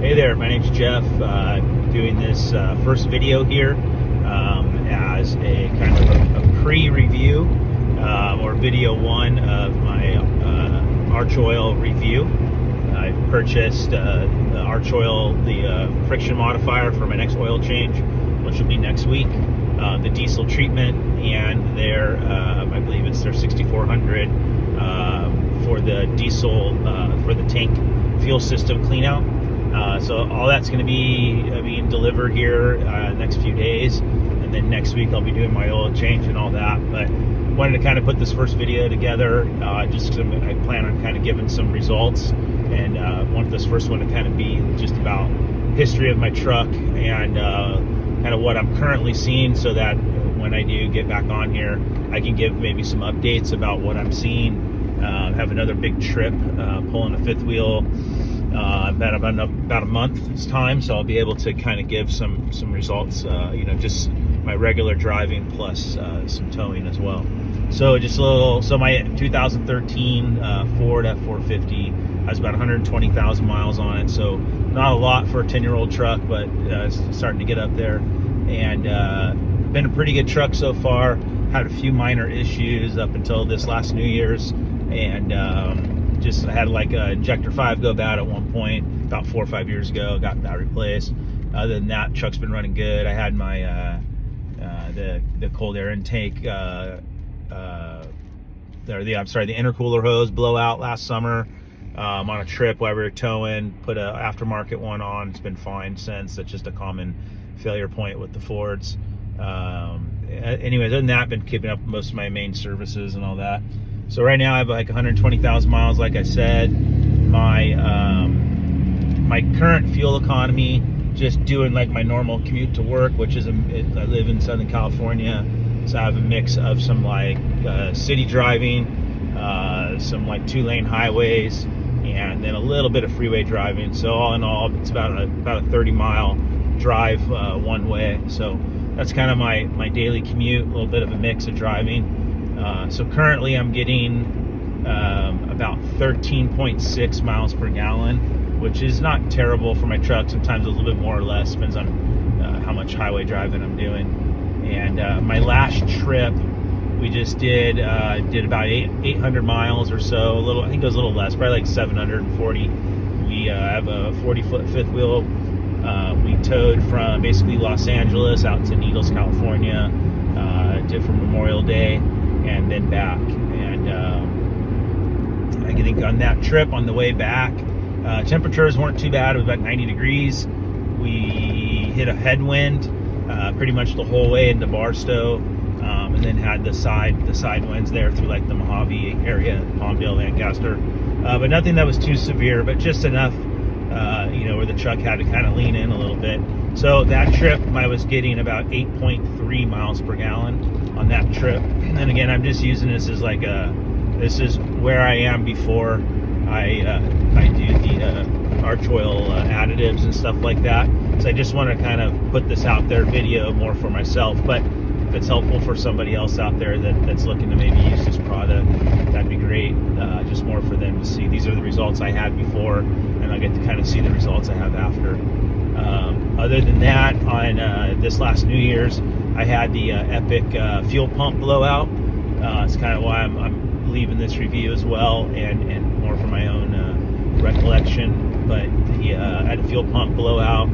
Hey there, my name's Jeff. Doing this first video here as a kind of a pre-review or video one of my Archoil review. I purchased the Archoil, the friction modifier for my next oil change, which will be next week. The diesel treatment and their, I believe it's their 6400 for the diesel, for the tank fuel system clean out. So all that's going to be being delivered here next few days, and then next week I'll be doing my oil change and all that. But wanted to kind of put this first video together just because I plan on kind of giving some results, and want this first one to kind of be just about history of my truck and kind of what I'm currently seeing, so that when I do get back on here, I can give maybe some updates about what I'm seeing. Have another big trip pulling a fifth wheel about a month's time, so I'll be able to kind of give some results, just my regular driving plus some towing as well. So just a little, so my 2013 Ford F450 has about 120,000 miles on it, so not a lot for a 10-year-old truck, but it's starting to get up there, and been a pretty good truck so far. Had a few minor issues up until this last New Year's, and just I had like a injector 5 go bad at one point about 4 or 5 years ago. Got that replaced. Other than that, truck's been running good. I had my the cold air intake the intercooler hose blow out last summer on a trip while we were towing. Put a aftermarket one on. It's been fine since. That's just a common failure point with the Fords. Anyway, other than that, been keeping up with most of my main services and all that. So right now I have like 120,000 miles, like I said. My my current fuel economy, just doing like my normal commute to work, which is I live in Southern California, so I have a mix of some like city driving, some like 2-lane highways, and then a little bit of freeway driving. So all in all, it's about a 30-mile drive one way. So that's kind of my daily commute, a little bit of a mix of driving. So currently I'm getting about 13.6 miles per gallon, which is not terrible for my truck. Sometimes a little bit more or less, depends on how much highway driving I'm doing. And my last trip we just did about 800 miles or so, I think it was a little less, probably like 740. We have a 40-foot fifth wheel. We towed from basically Los Angeles out to Needles, California, did for Memorial Day, and then back. And I think on that trip, on the way back, temperatures weren't too bad. It was about 90 degrees. We hit a headwind pretty much the whole way into Barstow, and then had the side winds there through like the Mojave area, Palmdale, Lancaster, but nothing that was too severe, but just enough where the truck had to kind of lean in a little bit. So that trip I was getting about 8.3 miles per gallon on that trip. And then again, I'm just using this as like this is where I am before I do the Archoil additives and stuff like that. So I just want to kind of put this out there, video more for myself, but if it's helpful for somebody else out there that's looking to maybe use this product, that'd be great. Just more for them to see. These are the results I had before, and I get to kind of see the results I have after. Other than that, on this last New Year's, I had the epic fuel pump blowout. It's kind of why I'm leaving this review as well, and more for my own recollection. But I had a fuel pump blowout.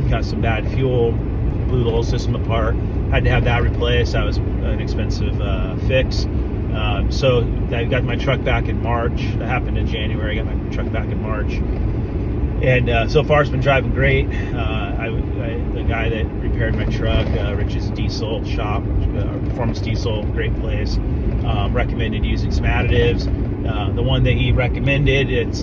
Got some bad fuel, blew the whole system apart. Had to have that replaced. That was an expensive fix. So I got my truck back in March. That happened in January. I got my truck back in March. And so far it's been driving great. The guy that repaired my truck, Rich's Diesel Shop, Performance Diesel, great place, recommended using some additives. The one that he recommended, it's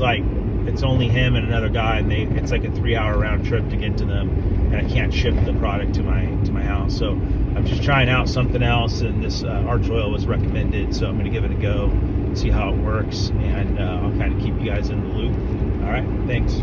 only him and another guy, and it's like a 3-hour round trip to get to them, and I can't ship the product to my house. So I'm just trying out something else, and this Archoil was recommended, so I'm going to give it a go, see how it works, and I'll kind of keep you guys in the loop. All right, thanks.